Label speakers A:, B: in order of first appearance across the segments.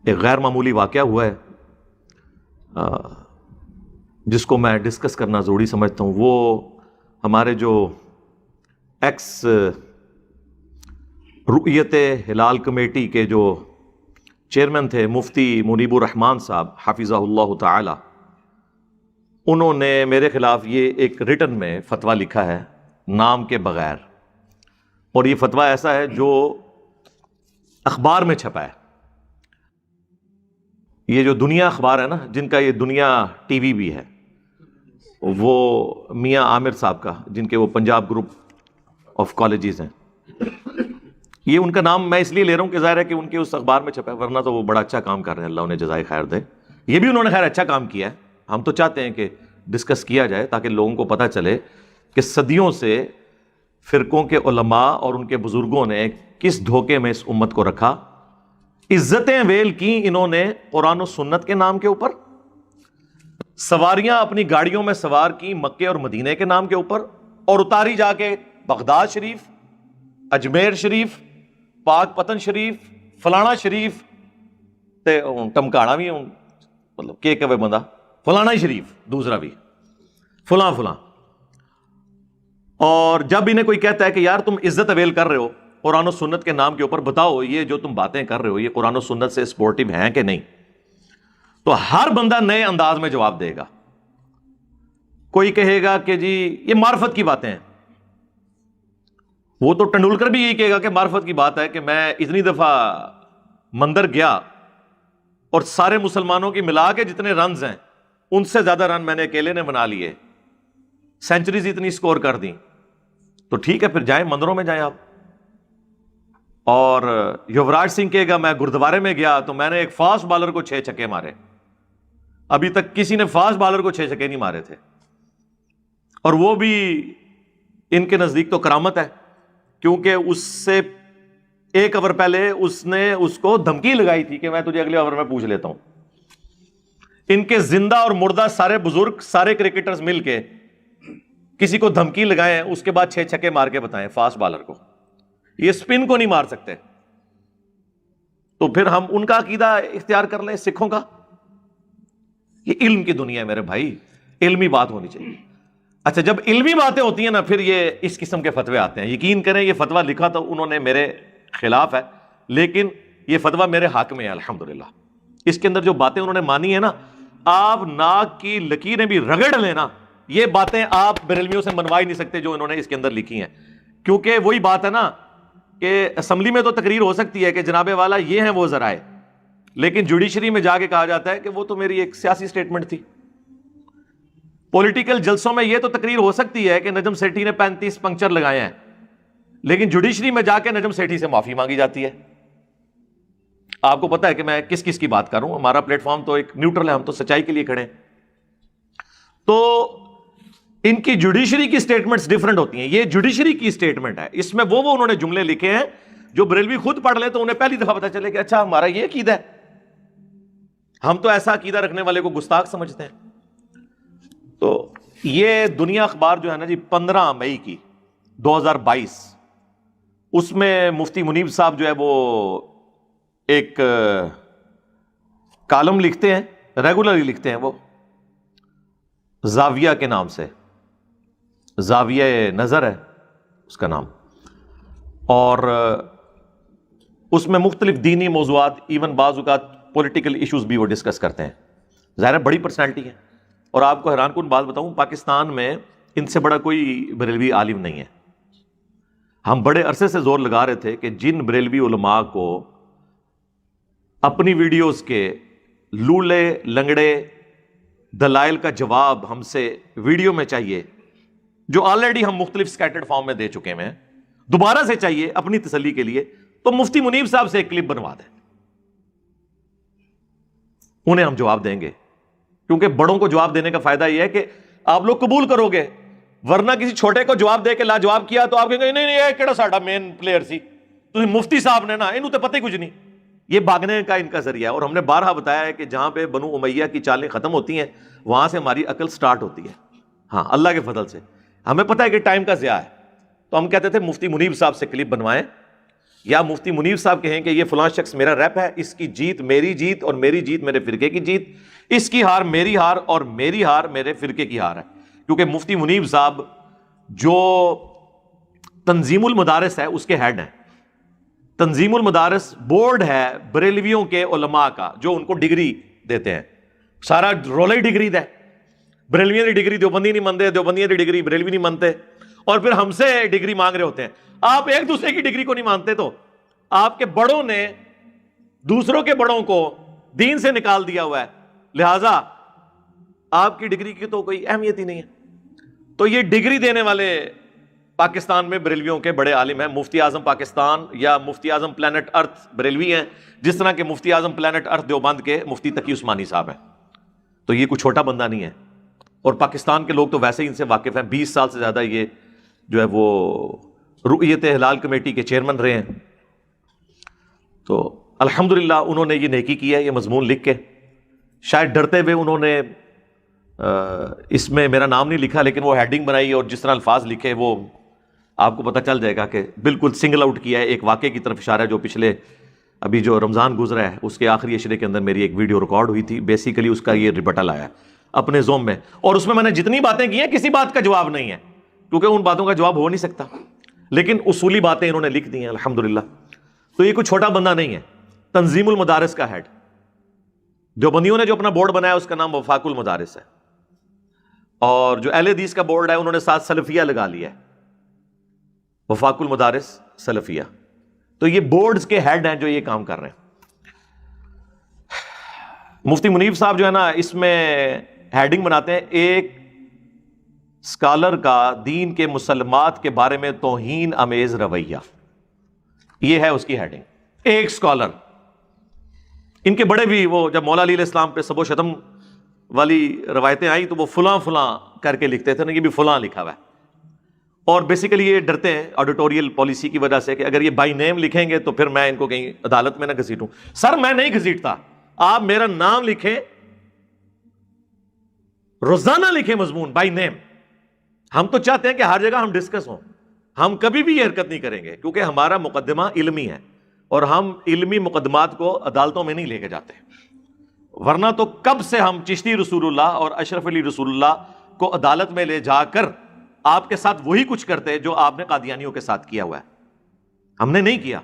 A: ایک غیر معمولی واقعہ ہوا ہے جس کو میں ڈسکس کرنا ضروری سمجھتا ہوں. وہ ہمارے جو ایکس رؤیت ہلال کمیٹی کے جو چیئرمین تھے مفتی منیب الرحمان صاحب حفظہ اللہ تعالی، انہوں نے میرے خلاف یہ ایک ریٹن میں فتویٰ لکھا ہے نام کے بغیر، اور یہ فتویٰ ایسا ہے جو اخبار میں چھپا ہے. یہ جو دنیا اخبار ہے نا، جن کا یہ دنیا ٹی وی بھی ہے، وہ میاں عامر صاحب کا، جن کے وہ پنجاب گروپ آف کالجز ہیں. یہ ان کا نام میں اس لیے لے رہا ہوں کہ ظاہر ہے کہ ان کے اس اخبار میں چھپا ہے، ورنہ تو وہ بڑا اچھا کام کر رہے ہیں، اللہ انہیں جزائے خیر دے. یہ بھی انہوں نے خیر اچھا کام کیا ہے. ہم تو چاہتے ہیں کہ ڈسکس کیا جائے تاکہ لوگوں کو پتہ چلے کہ صدیوں سے فرقوں کے علماء اور ان کے بزرگوں نے کس دھوکے میں اس امت کو رکھا. عزتیں ویل کی انہوں نے قرآن و سنت کے نام کے اوپر، سواریاں اپنی گاڑیوں میں سوار کی مکے اور مدینے کے نام کے اوپر، اور اتاری جا کے بغداد شریف، اجمیر شریف، پاک پتن شریف، فلانا شریف تے ٹمکانا بھی مطلب کہ بندہ فلانا ہی شریف، دوسرا بھی فلاں فلاں. اور جب انہیں کوئی کہتا ہے کہ یار تم عزت اویل کر رہے ہو قرآن و سنت کے نام کے اوپر، بتاؤ یہ جو تم باتیں کر رہے ہو یہ قرآن و سنت سے سپورٹیو ہیں کہ نہیں، تو ہر بندہ نئے انداز میں جواب دے گا. کوئی کہے گا کہ جی یہ معرفت کی باتیں ہیں. وہ تو ٹنڈولکر بھی یہی کہے گا کہ معرفت کی بات ہے کہ میں اتنی دفعہ مندر گیا اور سارے مسلمانوں کی ملا کے جتنے رنز ہیں ان سے زیادہ رن میں نے اکیلے نے بنا لیے، سینچریز اتنی سکور کر دی. تو ٹھیک ہے، پھر جائیں مندروں میں جائیں آپ. اور یوراج سنگھ کہے گا میں گردوارے میں گیا تو میں نے ایک فاسٹ بالر کو 6 چھکے مارے. ابھی تک کسی نے فاسٹ بالر کو 6 چھکے نہیں مارے تھے، اور وہ بھی ان کے نزدیک تو کرامت ہے، کیونکہ اس سے 1 اوور پہلے اس نے اس کو دھمکی لگائی تھی کہ میں تجھے اگلے اوور میں پوچھ لیتا ہوں. ان کے زندہ اور مردہ سارے بزرگ، سارے کرکٹرز مل کے کسی کو دھمکی لگائیں، اس کے بعد 6 چھکے مار کے بتائیں فاسٹ بالر کو. یہ سپن کو نہیں مار سکتے. تو پھر ہم ان کا عقیدہ اختیار کر لیں سکھوں کا. یہ علم کی دنیا ہے میرے بھائی، علمی بات ہونی چاہیے. اچھا، جب علمی باتیں ہوتی ہیں نا پھر یہ اس قسم کے فتوے آتے ہیں. یقین کریں یہ فتویٰ لکھا تو انہوں نے میرے خلاف ہے، لیکن یہ فتویٰ میرے حق میں ہے الحمدللہ. اس کے اندر جو باتیں انہوں نے مانی ہے نا، آپ ناک کی لکیریں بھی رگڑ لینا، یہ باتیں آپ بریلویوں سے منوا ہی نہیں سکتے جو انہوں نے اس کے اندر لکھی ہیں. کیونکہ وہی بات ہے نا کہ اسمبلی میں تو تقریر ہو سکتی ہے کہ جناب والا یہ ہیں وہ ذرائع، لیکن جوڈیشری میں جا کے کہا جاتا ہے کہ وہ تو میری ایک سیاسی سٹیٹمنٹ تھی. پولیٹیکل جلسوں میں یہ تو تقریر ہو سکتی ہے کہ نجم سیٹھی نے 35 پنکچر لگائے ہیں، لیکن جوڈیشری میں جا کے نجم سیٹھی سے معافی مانگی جاتی ہے. آپ کو پتا ہے کہ میں کس کس کی بات کر رہا ہوں. ہمارا پلیٹ فارم تو ایک نیوٹرل ہے، ہم تو سچائی کے لیے کھڑے ہیں. تو ان کی جوڈیشری کی سٹیٹمنٹس ڈیفرنٹ ہوتی ہیں. یہ جوڈیشری کی سٹیٹمنٹ ہے، اس میں وہ انہوں نے جملے لکھے ہیں جو بریلوی خود پڑھ لے تو انہیں پہلی دفعہ پتا چلے کہ اچھا ہمارا یہ عقیدہ ہے. ہم تو ایسا عقیدہ رکھنے والے کو گستاخ سمجھتے ہیں. تو یہ دنیا اخبار جو ہے نا جی 15 مئی کی 2022، اس میں مفتی منیب صاحب جو ہے وہ ایک کالم لکھتے ہیں، ریگولرلی لکھتے ہیں، وہ زاویہ کے نام سے، زاویہ نظر ہے اس کا نام. اور اس میں مختلف دینی موضوعات، ایون بعض اوقات پولیٹیکل ایشوز بھی وہ ڈسکس کرتے ہیں. ظاہر ہے بڑی پرسنالٹی ہے. اور آپ کو حیران کن بات بتاؤں، پاکستان میں ان سے بڑا کوئی بریلوی عالم نہیں ہے. ہم بڑے عرصے سے زور لگا رہے تھے کہ جن بریلوی علماء کو اپنی ویڈیوز کے لولے لنگڑے دلائل کا جواب ہم سے ویڈیو میں چاہیے، جو آلریڈی ہم مختلف سکیٹرڈ فارم میں دے چکے ہیں، دوبارہ سے چاہیے اپنی تسلی کے لیے، تو مفتی منیب صاحب سے ایک کلپ بنوا دیں، انہیں ہم جواب دیں گے. کیونکہ بڑوں کو جواب دینے کا فائدہ یہ ہے کہ آپ لوگ قبول کرو گے، ورنہ کسی چھوٹے کو جواب دے کے لاجواب کیا تو آپ کہیں گے نہیں نہیں یہ کیڑا ساڈا مین پلیئر سی، تو مفتی صاحب نے نا انہوں تو پتہ ہی کچھ نہیں. یہ بھاگنے کا ان کا ذریعہ ہے. اور ہم نے بارہا بتایا ہے کہ جہاں پہ بنو امیہ کی چالیں ختم ہوتی ہیں وہاں سے ہماری عقل سٹارٹ ہوتی ہے. ہاں اللہ کے فضل سے ہمیں پتہ ہے کہ ٹائم کا ضیاع ہے، تو ہم کہتے تھے مفتی منیب صاحب سے کلپ بنوائیں. یا مفتی منیر صاحب کہیں کہ یہ فلاں شخص میرا ریپ ہے، اس کی جیت میری جیت اور میری جیت میرے فرقے کی جیت، اس کی ہار میری ہار اور میری ہار میرے فرقے کی ہار ہے. کیونکہ مفتی منیر صاحب جو تنظیم المدارس ہے اس کے ہیڈ ہیں. تنظیم المدارس بورڈ ہے بریلویوں کے علماء کا جو ان کو ڈگری دیتے ہیں. سارا رولہ ہی ڈگری دا ہے. بریلویوں کی ڈگری دیوبندی نہیں مانتے، دیوبندیوں کی ڈگری بریلوی نہیں مانتے، اور پھر ہم سے ڈگری مانگ رہے ہوتے ہیں. آپ ایک دوسرے کی ڈگری کو نہیں مانتے تو آپ کے بڑوں نے دوسروں کے بڑوں کو دین سے نکال دیا ہوا ہے، لہذا آپ کی ڈگری کی تو کوئی اہمیت ہی نہیں ہے. تو یہ ڈگری دینے والے پاکستان میں بریلویوں کے بڑے عالم ہیں. مفتی اعظم پاکستان یا مفتی اعظم پلانٹ ارتھ بریلوی ہیں، جس طرح کہ مفتی اعظم پلانٹ ارتھ دیوبند کے مفتی تقی عثمانی صاحب ہیں. تو یہ کوئی چھوٹا بندہ نہیں ہے. اور پاکستان کے لوگ تو ویسے ہی ان سے واقف ہیں. 20 سال سے زیادہ یہ جو ہے وہ رؤیت ہلال کمیٹی کے چیئرمین رہے ہیں. تو الحمدللہ انہوں نے یہ نیکی کی ہے، یہ مضمون لکھ کے. شاید ڈرتے ہوئے انہوں نے اس میں میرا نام نہیں لکھا، لیکن وہ ہیڈنگ بنائی اور جس طرح الفاظ لکھے وہ آپ کو پتہ چل جائے گا کہ بالکل سنگل آؤٹ کیا ہے. ایک واقعے کی طرف اشارہ ہے جو پچھلے ابھی جو رمضان گزرا ہے اس کے آخری عشرے کے اندر میری ایک ویڈیو ریکارڈ ہوئی تھی. بیسیکلی اس کا یہ ریبٹل آیا اپنے زوم میں، اور اس میں میں نے جتنی باتیں کی ہیں کسی بات کا جواب نہیں ہے کیونکہ ان باتوں کا جواب ہو نہیں سکتا، لیکن اصولی باتیں انہوں نے لکھ دی ہیں الحمدللہ. تو یہ کوئی چھوٹا بندہ نہیں ہے. تنظیم المدارس کا ہیڈ. دیوبندیوں نے جو اپنا بورڈ بنایا اس کا نام وفاق المدارس ہے، اور جو اہل حدیث کا بورڈ ہے انہوں نے ساتھ سلفیہ لگا لیا ہے، وفاق المدارس سلفیہ. تو یہ بورڈز کے ہیڈ ہیں جو یہ کام کر رہے ہیں. مفتی منیب صاحب جو ہے نا اس میں ہیڈنگ بناتے ہیں ایک اسکالر کا دین کے مسلمات کے بارے میں توہین امیز رویہ. یہ ہے اس کی ہیڈنگ. ایک اسکالر. ان کے بڑے بھی وہ جب مولا علی علیہ السلام پہ سب و شتم والی روایتیں آئیں تو وہ فلاں فلاں کر کے لکھتے تھے نا، یہ بھی فلاں لکھا ہوا ہے. اور بیسیکلی یہ ڈرتے ہیں آڈیٹوریل پالیسی کی وجہ سے کہ اگر یہ بائی نیم لکھیں گے تو پھر میں ان کو کہیں عدالت میں نہ گھسیٹوں. سر میں نہیں گھسیٹتا، آپ میرا نام لکھیں، روزانہ لکھیں مضمون بائی نیم. ہم تو چاہتے ہیں کہ ہر جگہ ہم ڈسکس ہوں. ہم کبھی بھی یہ حرکت نہیں کریں گے کیونکہ ہمارا مقدمہ علمی ہے اور ہم علمی مقدمات کو عدالتوں میں نہیں لے کے جاتے. ورنہ تو کب سے ہم چشتی رسول اللہ اور اشرف علی رسول اللہ کو عدالت میں لے جا کر آپ کے ساتھ وہی کچھ کرتے جو آپ نے قادیانیوں کے ساتھ کیا ہوا ہے. ہم نے نہیں کیا.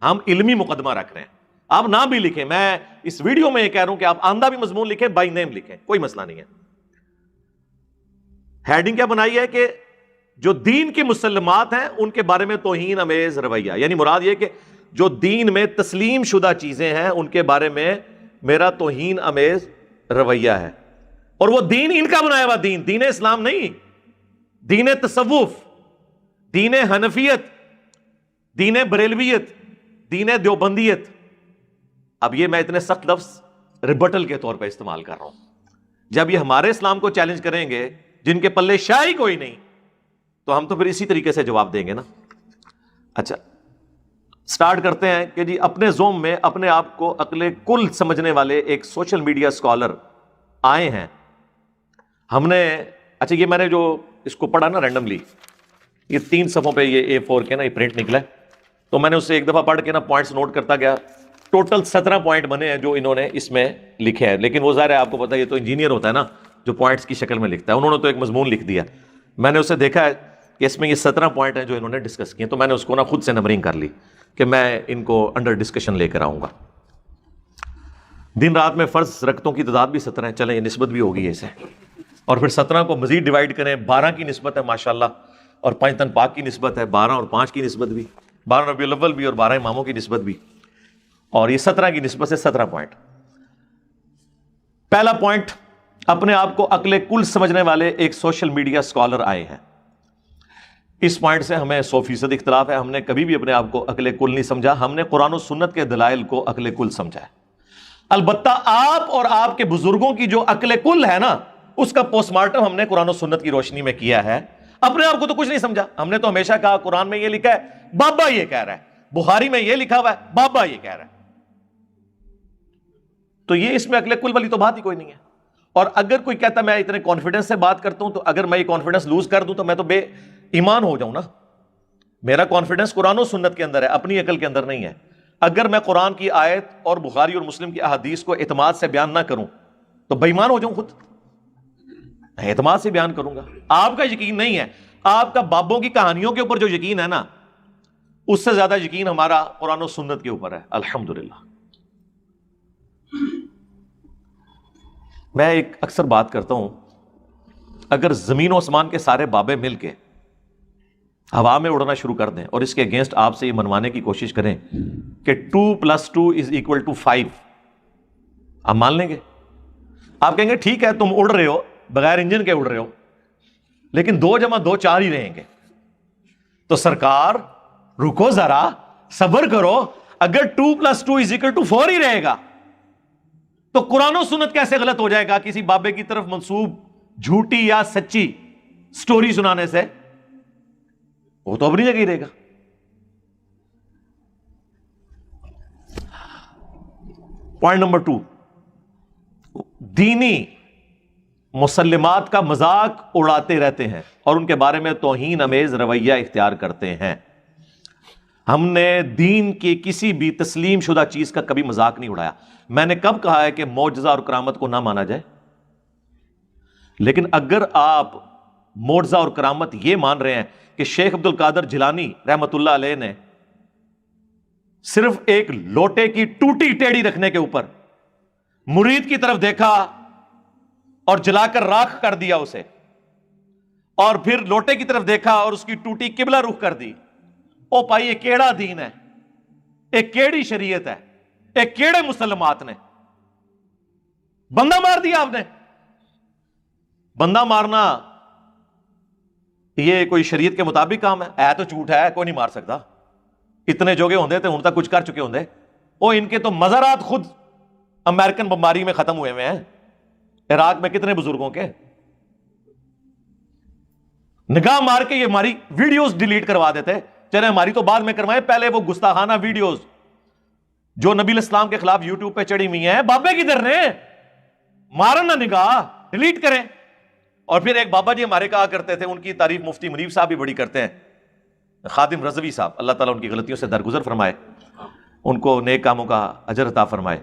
A: ہم علمی مقدمہ رکھ رہے ہیں. آپ نہ بھی لکھیں، میں اس ویڈیو میں یہ کہہ رہا ہوں کہ آپ آندہ بھی مضمون لکھیں، بائی نیم لکھیں، کوئی مسئلہ نہیں ہے. ہیڈنگ کیا بنائی ہے کہ جو دین کے مسلمات ہیں ان کے بارے میں توہین امیز رویہ، یعنی مراد یہ کہ جو دین میں تسلیم شدہ چیزیں ہیں ان کے بارے میں میرا توہین امیز رویہ ہے. اور وہ دین ان کا بنایا ہوا دین، دین اسلام نہیں، دین تصوف، دین حنفیت، دین بریلویت، دین دیوبندیت. اب یہ میں اتنے سخت لفظ ریبٹل کے طور پہ استعمال کر رہا ہوں. جب یہ ہمارے اسلام کو چیلنج کریں گے جن کے پلے شاہی کوئی نہیں تو ہم تو پھر اسی طریقے سے جواب دیں گے نا. اچھا سٹارٹ کرتے ہیں کہ جی اپنے زوم میں اپنے آپ کو عقل کل سمجھنے والے ایک سوشل میڈیا اسکالر آئے ہیں. ہم نے اچھا یہ میں نے جو اس کو پڑھا نا رینڈملی، یہ 3 صفحوں پہ یہ A4 کے نا یہ پرنٹ نکلا ہے، تو میں نے اسے ایک دفعہ پڑھ کے نا پوائنٹس نوٹ کرتا گیا. ٹوٹل 17 پوائنٹ بنے ہیں جو انہوں نے اس میں لکھے ہیں. لیکن وہ ظاہر ہے آپ کو پتا ہے یہ تو انجینئر ہوتا ہے نا جو پوائنٹس کی شکل میں لکھتا ہے. انہوں نے تو ایک مضمون لکھ دیا. میں نے اسے دیکھا ہے کہ اس میں یہ 17 پوائنٹ ہیں جو انہوں نے ڈسکس کیے، تو میں نے اس کو نا خود سے نمبرنگ کر لی کہ میں ان کو انڈر ڈسکشن لے کر آؤں گا. دن رات میں فرض رکعتوں کی تعداد بھی 17 ہے، چلیں یہ نسبت بھی ہوگی اسے، اور پھر 17 کو مزید ڈیوائڈ کریں. 12 کی نسبت ہے ماشاءاللہ، اور 5 تن پاک کی نسبت ہے، 12 اور 5 کی نسبت بھی، 12 ربیع الاول بھی اور 12 اماموں کی نسبت بھی، اور یہ 17 کی نسبت سے 17 پوائنٹ. پہلا پوائنٹ، اپنے آپ کو عقل کل سمجھنے والے ایک سوشل میڈیا اسکالر آئے ہیں. اس پوائنٹ سے ہمیں 100% اختلاف ہے. ہم نے کبھی بھی اپنے آپ کو عقل کل نہیں سمجھا، ہم نے قرآن و سنت کے دلائل کو عقل کل سمجھا ہے. البتہ آپ اور آپ کے بزرگوں کی جو عقل کل ہے نا اس کا پوسٹ مارٹم ہم نے قرآن و سنت کی روشنی میں کیا ہے. اپنے آپ کو تو کچھ نہیں سمجھا. ہم نے تو ہمیشہ کہا قرآن میں یہ لکھا ہے، بابا یہ کہہ رہا ہے، بخاری میں یہ لکھا ہوا ہے، بابا یہ کہہ رہا ہے. تو یہ اس میں عقل کل والی تو بات ہی کوئی نہیں ہے. اور اگر کوئی کہتا میں اتنے کانفیڈنس سے بات کرتا ہوں، تو اگر میں یہ کانفیڈنس لوز کر دوں تو میں تو بے ایمان ہو جاؤں نا. میرا کانفیڈنس قرآن و سنت کے اندر ہے، اپنی عقل کے اندر نہیں ہے۔ اگر میں قرآن کی آیت اور بخاری اور مسلم کی احادیث کو اعتماد سے بیان نہ کروں تو بے ایمان ہو جاؤں خود، اعتماد سے بیان کروں گا۔ آپ کا یقین نہیں ہے، آپ کا بابوں کی کہانیوں کے اوپر جو یقین ہے نا، اس سے زیادہ یقین ہمارا قرآن و سنت کے اوپر ہے، الحمدللہ۔ میں ایک اکثر بات کرتا ہوں، اگر زمین و آسمان کے سارے بابے مل کے ہوا میں اڑنا شروع کر دیں اور اس کے اگینسٹ آپ سے یہ منوانے کی کوشش کریں کہ 2+2=5، آپ مان لیں گے؟ آپ کہیں گے ٹھیک ہے تم اڑ رہے ہو، بغیر انجن کے اڑ رہے ہو، لیکن 2+2 4 ہی رہیں گے۔ تو سرکار رکو ذرا، صبر کرو، اگر 2+2=4 ہی رہے گا تو قرآن و سنت کیسے غلط ہو جائے گا کسی بابے کی طرف منسوب جھوٹی یا سچی سٹوری سنانے سے؟ وہ تو اپنی جگہ ہی رہے گا۔ پوائنٹ نمبر 2، دینی مسلمات کا مذاق اڑاتے رہتے ہیں اور ان کے بارے میں توہین امیز رویہ اختیار کرتے ہیں۔ ہم نے دین کی کسی بھی تسلیم شدہ چیز کا کبھی مذاق نہیں اڑایا۔ میں نے کب کہا ہے کہ معجزہ اور کرامت کو نہ مانا جائے؟ لیکن اگر آپ معجزہ اور کرامت یہ مان رہے ہیں کہ شیخ عبد القادر جیلانی رحمت اللہ علیہ نے صرف ایک لوٹے کی ٹوٹی ٹیڑھی رکھنے کے اوپر مرید کی طرف دیکھا اور جلا کر راکھ کر دیا اسے، اور پھر لوٹے کی طرف دیکھا اور اس کی ٹوٹی قبلہ رخ کر دی، او بھائی یہ کیڑا دین ہے، ایک کیڑی شریعت ہے، ایک کیڑے مسلمات نے بندہ مار دیا۔ آپ نے بندہ مارنا یہ کوئی شریعت کے مطابق کام ہے تو جھوٹ ہے، کوئی نہیں مار سکتا۔ اتنے جوگے ہوندے تھے ان تک کچھ کر چکے ہوندے، او ان کے تو مزارات خود امریکن بمباری میں ختم ہوئے ہیں، عراق میں کتنے بزرگوں کے۔ نگاہ مار کے یہ ہماری ویڈیوز ڈیلیٹ کروا دیتے، چلے ہماری تو بعد میں کروائیں، پہلے وہ گستاخانہ ویڈیوز جو نبی الاسلام کے خلاف یوٹیوب پہ چڑھی ہوئی ہیں، بابے کدھر نے مارن نہ نگاہ ڈیلیٹ کریں۔ اور پھر ایک بابا جی ہمارے کہا کرتے تھے، ان کی تعریف مفتی منیف صاحب بھی بڑی کرتے ہیں، خادم رضوی صاحب، اللہ تعالیٰ ان کی غلطیوں سے درگزر فرمائے، ان کو نیک کاموں کا اجر عطا فرمائے،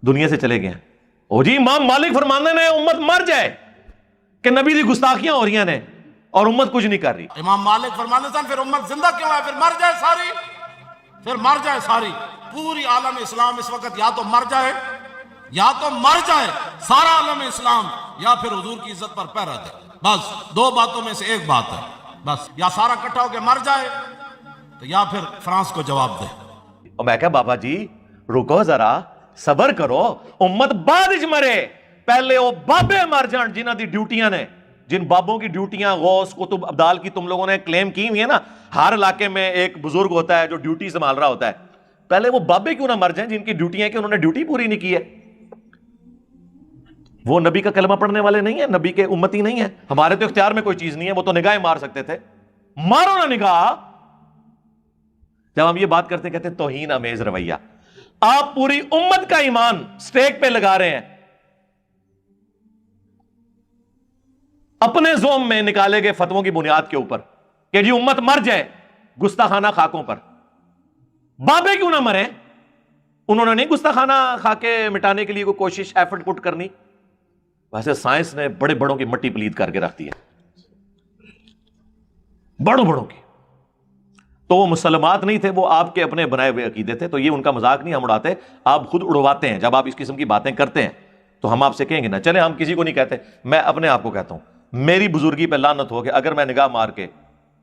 A: دنیا سے چلے گئے ہیں۔ او جی امام مالک فرمانے نے امت مر جائے کہ نبی دی گستاخیاں ہو رہی ہیں اور امت کچھ نہیں کر رہی۔
B: امام مالک فرمانے سے پھر امت زندہ کیوں ہے؟ پھر مر جائے ساری، پھر مر جائے ساری، پوری عالم اسلام اس وقت یا تو مر جائے، یا تو مر جائے سارا عالم اسلام، یا پھر حضور کی عزت پر پہ رہ جائے۔ بس دو باتوں میں سے ایک بات ہے، بس یا سارا کٹھا ہو کے مر جائے تو یا پھر فرانس کو جواب دے۔
A: اور میں کہا بابا جی رکو ذرا، صبر کرو، امت بعد اچ مرے، پہلے وہ بابے مر جان جنہ دی ڈیوٹیاں نے، جن بابوں کی ڈیوٹیاں غوث قطب ابدال کی تم لوگوں نے کلیم کی ہوئی ہے نا، ہر علاقے میں ایک بزرگ ہوتا ہے جو ڈیوٹی سنبھال رہا ہوتا ہے، پہلے وہ بابے کیوں نہ مر جائیں جن کی ڈیوٹی ہے کہ انہوں نے ڈیوٹی پوری نہیں کی ہے۔ وہ نبی کا کلمہ پڑھنے والے نہیں ہیں، نبی کے امتی نہیں ہیں، ہمارے تو اختیار میں کوئی چیز نہیں ہے، وہ تو نگاہیں مار سکتے تھے، مارو نہ نگاہ۔ جب ہم یہ بات کرتے ہیں کہتے ہیں توہین امیز رویہ، آپ پوری امت کا ایمان سٹیک پہ لگا رہے ہیں، اپنے زوم میں نکالے گئے فتووں کی بنیاد کے اوپر کہ جی امت مر جائے گستاخانہ خاکوں پر۔ بابے کیوں نہ مرے؟ انہوں نے نہیں گستاخانہ خاکے مٹانے کے لیے کوئی کوشش ایفرٹ پٹ کرنی؟ ویسے سائنس نے بڑے بڑوں کی مٹی پلید کر کے رکھ دی ہے، بڑوں بڑوں کی۔ تو وہ مسلمات نہیں تھے، وہ آپ کے اپنے بنائے ہوئے عقیدے تھے، تو یہ ان کا مذاق نہیں ہم اڑاتے، آپ خود اڑواتے ہیں۔ جب آپ اس قسم کی باتیں کرتے ہیں تو ہم آپ سے کہیں گے نا، چلے ہم کسی کو نہیں کہتے، میں اپنے آپ کو کہتا ہوں، میری بزرگی پہ لعنت ہو کہ اگر میں نگاہ مار کے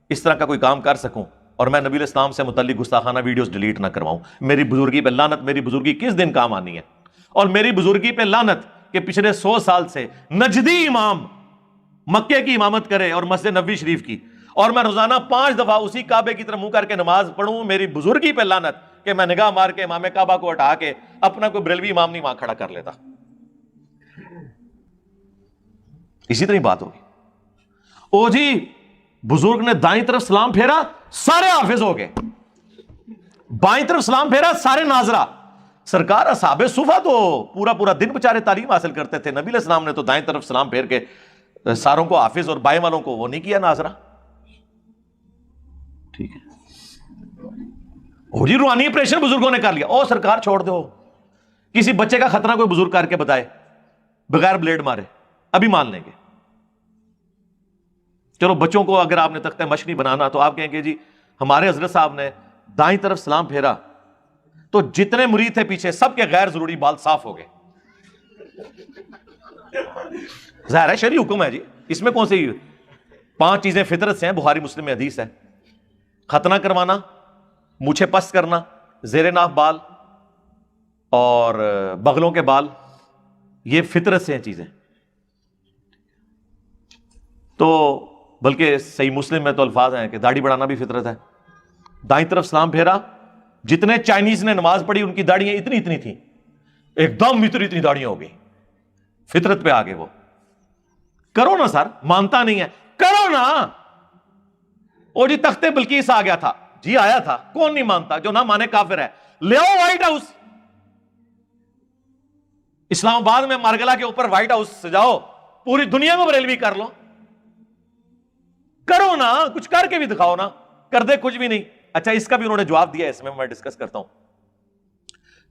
A: اس طرح کا کوئی کام کر سکوں اور میں نبی الاسلام سے متعلق گستاخانہ ویڈیوز ڈیلیٹ نہ کرواؤں، میری بزرگی پہ لعنت۔ میری بزرگی کس دن کام آنی ہے؟ اور میری بزرگی پہ لعنت کہ پچھلے 100 سال سے نجدی امام مکے کی امامت کرے اور مسجد نبوی شریف کی، اور میں روزانہ 5 دفعہ اسی کعبے کی طرف منہ کر کے نماز پڑھوں، میری بزرگی پہ لعنت کہ میں نگاہ مار کے امام کعبہ کو ہٹا کے اپنا کوئی بریلوی امام نہیں وہاں کھڑا کر لیتا۔ اسی طرح بات ہوگی، او جی بزرگ نے دائیں طرف سلام پھیرا سارے حافظ ہو گئے، بائیں طرف سلام پھیرا سارے ناظرہ۔ سرکار اصحاب صفہ تو پورا پورا دن بیچارے تعلیم حاصل کرتے تھے، نبی علیہ السلام نے تو دائیں طرف سلام پھیر کے ساروں کو حافظ اور بائیں والوں کو وہ نہیں کیا ناظرہ۔ ٹھیک ہے، جی روحانی آپریشن بزرگوں نے کر لیا. او سرکار چھوڑ دو, کسی بچے کا خطرہ کوئی بزرگ کر کے بتائے بغیر بلیڈ مارے, ابھی مان لیں گے. چلو بچوں کو اگر آپ نے تختہ مشق نہیں بنانا تو آپ کہیں گے جی ہمارے حضرت صاحب نے دائیں طرف سلام پھیرا تو جتنے مرید تھے پیچھے سب کے غیر ضروری بال صاف ہو گئے. ظاہر ہے شرعی حکم ہے جی, اس میں کون سی 5 چیزیں فطرت سے ہیں, بخاری مسلم میں حدیث ہے. ختنہ کروانا, مونچھیں پست کرنا, زیر ناف بال اور بغلوں کے بال, یہ فطرت سے ہیں چیزیں. تو بلکہ صحیح مسلم میں تو الفاظ ہیں کہ داڑھی بڑھانا بھی فطرت ہے. دائیں طرف سلام پھیرا, جتنے چائنیز نے نماز پڑھی ان کی داڑیاں اتنی اتنی تھیں, ایک دم اتنی داڑیاں ہو گئی, فطرت پہ آگے. وہ کرو نا سر, مانتا نہیں ہے, کرو نا. او جی تختے بلقیس آ گیا تھا, جی آیا تھا, کون نہیں مانتا, جو نہ مانے کافر ہے. لے آؤ وائٹ ہاؤس, اسلام آباد میں مارگلا کے اوپر وائٹ ہاؤس سجاؤ, پوری دنیا میں بریلوی کر لو. کرو نا, کچھ کر کے بھی دکھاؤ نا. کر دے کچھ بھی نہیں. اچھا اس کا بھی انہوں نے جواب دیا, اس میں ڈسکس کرتا ہوں.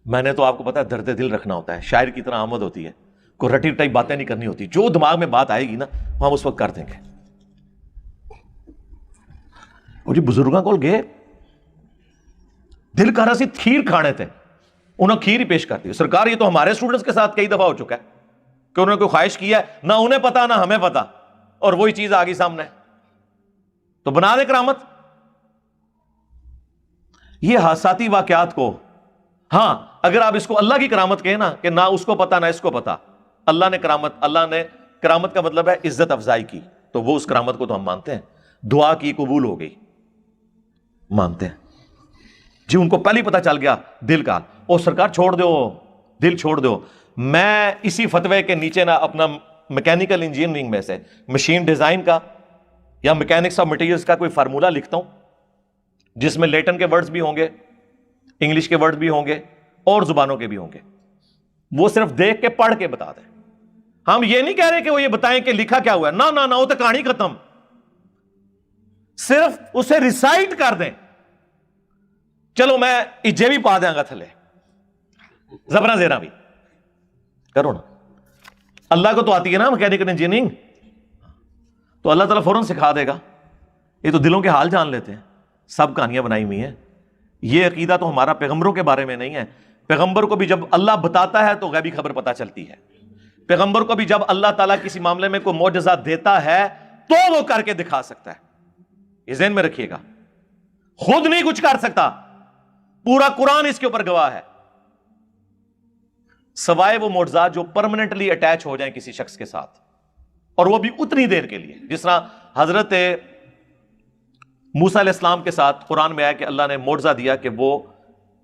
A: میں نے تو آپ کو پتا ہے درد دل رکھنا ہوتا ہے, شاعر کی طرح آمد ہوتی ہے, کوئی رٹی رٹائی باتیں نہیں کرنی ہوتی, جو دماغ میں بات آئے گی نا ہم اس وقت کر دیں گے. وہ جی بزرگاں کول گئے, دل کر رہا سی کھیر کھانے تھے, انہوں نے کھیر ہی پیش کر دی. سرکار یہ تو ہمارے اسٹوڈنٹس کے ساتھ کئی دفعہ ہو چکا ہے کہ انہوں نے کوئی خواہش کی ہے, نہ انہیں پتا نہ ہمیں پتا, اور وہی چیز آ گئی سامنے, تو بنا دے کرامت. یہ حادثاتی واقعات کو, ہاں اگر آپ اس کو اللہ کی کرامت کہیں نا کہ نہ اس کو پتا نہ اس کو پتا, اللہ نے کرامت کا مطلب ہے عزت افزائی کی, تو وہ اس کرامت کو تو ہم مانتے ہیں. دعا کی قبول ہو گئی, مانتے ہیں جی. ان کو پہلے ہی پتا چل گیا دل کا, او سرکار چھوڑ دو, دل چھوڑ دو. میں اسی فتوے کے نیچے نا اپنا میکینیکل انجینئرنگ میں سے مشین ڈیزائن کا یا میکینکس آف مٹیریلز کا کوئی فارمولا لکھتا ہوں, جس میں لیٹن کے ورڈز بھی ہوں گے, انگلش کے ورڈز بھی ہوں گے, اور زبانوں کے بھی ہوں گے. وہ صرف دیکھ کے پڑھ کے بتا دیں. ہم یہ نہیں کہہ رہے کہ وہ یہ بتائیں کہ لکھا کیا ہوا ہے, نہ وہ تو کہانی ختم. صرف اسے ریسائٹ کر دیں. چلو میں اجے بھی پا دیں گا تھلے, زبرا زیرا بھی کرو نا. اللہ کو تو آتی ہے نا میکینیکل انجینئرنگ, تو اللہ تعالیٰ فوراً سکھا دے گا. یہ تو دلوں کے حال جان لیتے ہیں, سب کہانیاں بنائی ہوئی ہیں. یہ عقیدہ تو ہمارا پیغمبروں کے بارے میں نہیں ہے. پیغمبر کو بھی جب اللہ بتاتا ہے تو غیبی خبر پتہ چلتی ہے. پیغمبر کو بھی جب اللہ تعالیٰ کسی معاملے میں کوئی معجزہ دیتا ہے تو وہ کر کے دکھا سکتا ہے. یہ ذہن میں رکھیے گا, خود نہیں کچھ کر سکتا. پورا قرآن اس کے اوپر گواہ ہے, سوائے وہ معجزات جو پرماننٹلی اٹیچ ہو جائیں کسی شخص کے ساتھ, اور وہ بھی اتنی دیر کے لیے. جس طرح حضرت موسیٰ علیہ السلام کے ساتھ قرآن میں آیا کہ اللہ نے معجزہ دیا کہ وہ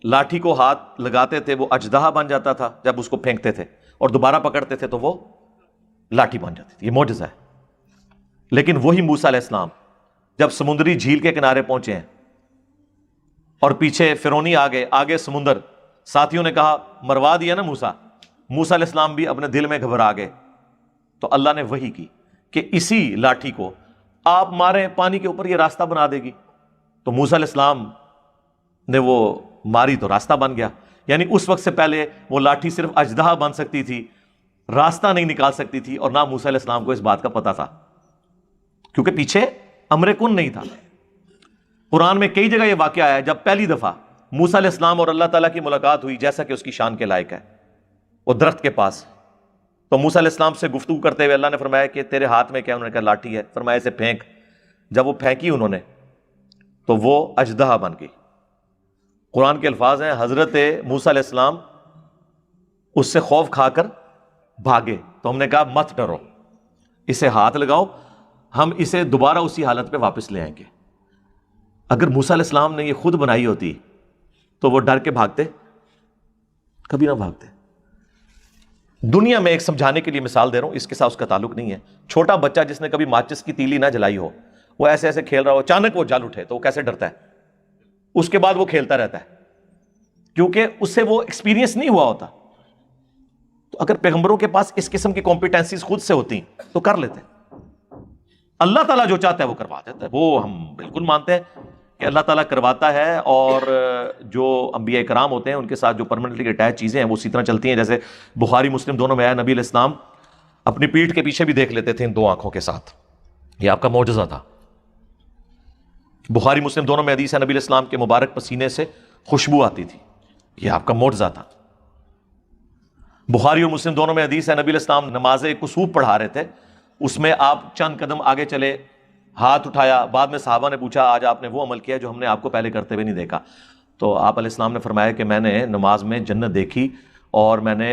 A: لاٹھی کو ہاتھ لگاتے تھے, وہ اژدہا بن جاتا تھا جب اس کو پھینکتے تھے, اور دوبارہ پکڑتے تھے تو وہ لاٹھی بن جاتی تھی. یہ معجزہ ہے. لیکن وہی موسیٰ علیہ السلام جب سمندری جھیل کے کنارے پہنچے ہیں اور پیچھے فرعونی آگے سمندر, ساتھیوں نے کہا مروا دیا نا موسیٰ علیہ السلام بھی اپنے دل میں گھبرا گئے. تو اللہ نے وحی کی کہ اسی لاٹھی کو آپ ماریں پانی کے اوپر, یہ راستہ بنا دے گی. تو موسیٰ علیہ السلام نے وہ ماری تو راستہ بن گیا. یعنی اس وقت سے پہلے وہ لاٹھی صرف اژدہا بن سکتی تھی, راستہ نہیں نکال سکتی تھی, اور نہ موسیٰ علیہ السلام کو اس بات کا پتا تھا کیونکہ پیچھے امر کن نہیں تھا. قرآن میں کئی جگہ یہ واقعہ آیا جب پہلی دفعہ موسیٰ علیہ السلام اور اللہ تعالیٰ کی ملاقات ہوئی, جیسا کہ اس کی شان کے لائق ہے, وہ درخت کے پاس. تو موسیٰ علیہ السلام سے گفتگو کرتے ہوئے اللہ نے فرمایا کہ تیرے ہاتھ میں کیا؟ انہوں نے کہا لاٹھی ہے. فرمایا اسے پھینک. جب وہ پھینکی انہوں نے تو وہ اژدہا بن گئی. قرآن کے الفاظ ہیں حضرت موسیٰ علیہ السلام اس سے خوف کھا کر بھاگے. تو ہم نے کہا مت ڈرو, اسے ہاتھ لگاؤ, ہم اسے دوبارہ اسی حالت پہ واپس لے آئیں گے. اگر موسیٰ علیہ السلام نے یہ خود بنائی ہوتی تو وہ ڈر کے بھاگتے؟ کبھی نہ بھاگتے. دنیا میں ایک سمجھانے کے لیے مثال دے رہا ہوں, اس کے ساتھ اس کا تعلق نہیں ہے. چھوٹا بچہ جس نے کبھی ماچس کی تیلی نہ جلائی ہو, وہ ایسے ایسے کھیل رہا ہو, اچانک وہ جل اٹھے تو وہ کیسے ڈرتا ہے؟ اس کے بعد وہ کھیلتا رہتا ہے کیونکہ اس سے وہ ایکسپیرینس نہیں ہوا ہوتا. تو اگر پیغمبروں کے پاس اس قسم کی کمپیٹنسیز خود سے ہوتی تو کر لیتے. اللہ تعالیٰ جو چاہتا ہے وہ کروا دیتا ہے. وہ ہم بالکل مانتے ہیں کہ اللہ تعالیٰ کرواتا ہے، اور جو انبیاء کرام ہوتے ہیں ان کے ساتھ جو پرمننٹلی اٹیچ چیزیں ہیں وہ اسی طرح چلتی ہیں. جیسے بخاری مسلم دونوں میں آیا نبی علیہ السلام اپنی پیٹھ کے پیچھے بھی دیکھ لیتے تھے ان دو آنکھوں کے ساتھ. یہ آپ کا معجزہ تھا. بخاری مسلم دونوں میں حدیث ہے نبی علیہ السلام کے مبارک پسینے سے خوشبو آتی تھی. یہ آپ کا معجزہ تھا. بخاری اور مسلم دونوں میں حدیث ہے نبی علیہ السلام نماز کسوف پڑھا رہے تھے، اس میں آپ چند قدم آگے چلے، ہاتھ اٹھایا، بعد میں صحابہ نے پوچھا آج آپ نے وہ عمل کیا جو ہم نے آپ کو پہلے کرتے ہوئے نہیں دیکھا. تو آپ علیہ السلام نے فرمایا کہ میں نے نماز میں جنت دیکھی اور میں نے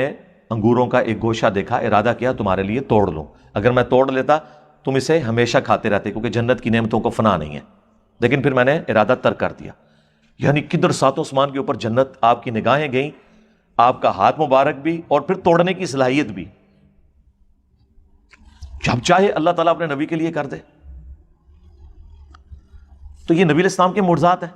A: انگوروں کا ایک گوشہ دیکھا، ارادہ کیا تمہارے لیے توڑ لوں، اگر میں توڑ لیتا تم اسے ہمیشہ کھاتے رہتے کیونکہ جنت کی نعمتوں کو فنا نہیں ہے، لیکن پھر میں نے ارادہ ترک کر دیا. یعنی کدھر ساتوں آسمان کے اوپر جنت آپ کی نگاہیں گئیں، آپ کا ہاتھ مبارک بھی اور پھر توڑنے کی صلاحیت بھی. جب چاہے اللہ تعالیٰ اپنے نبی کے لیے کر دے. تو یہ نبی علیہ السلام کے معجزات ہیں.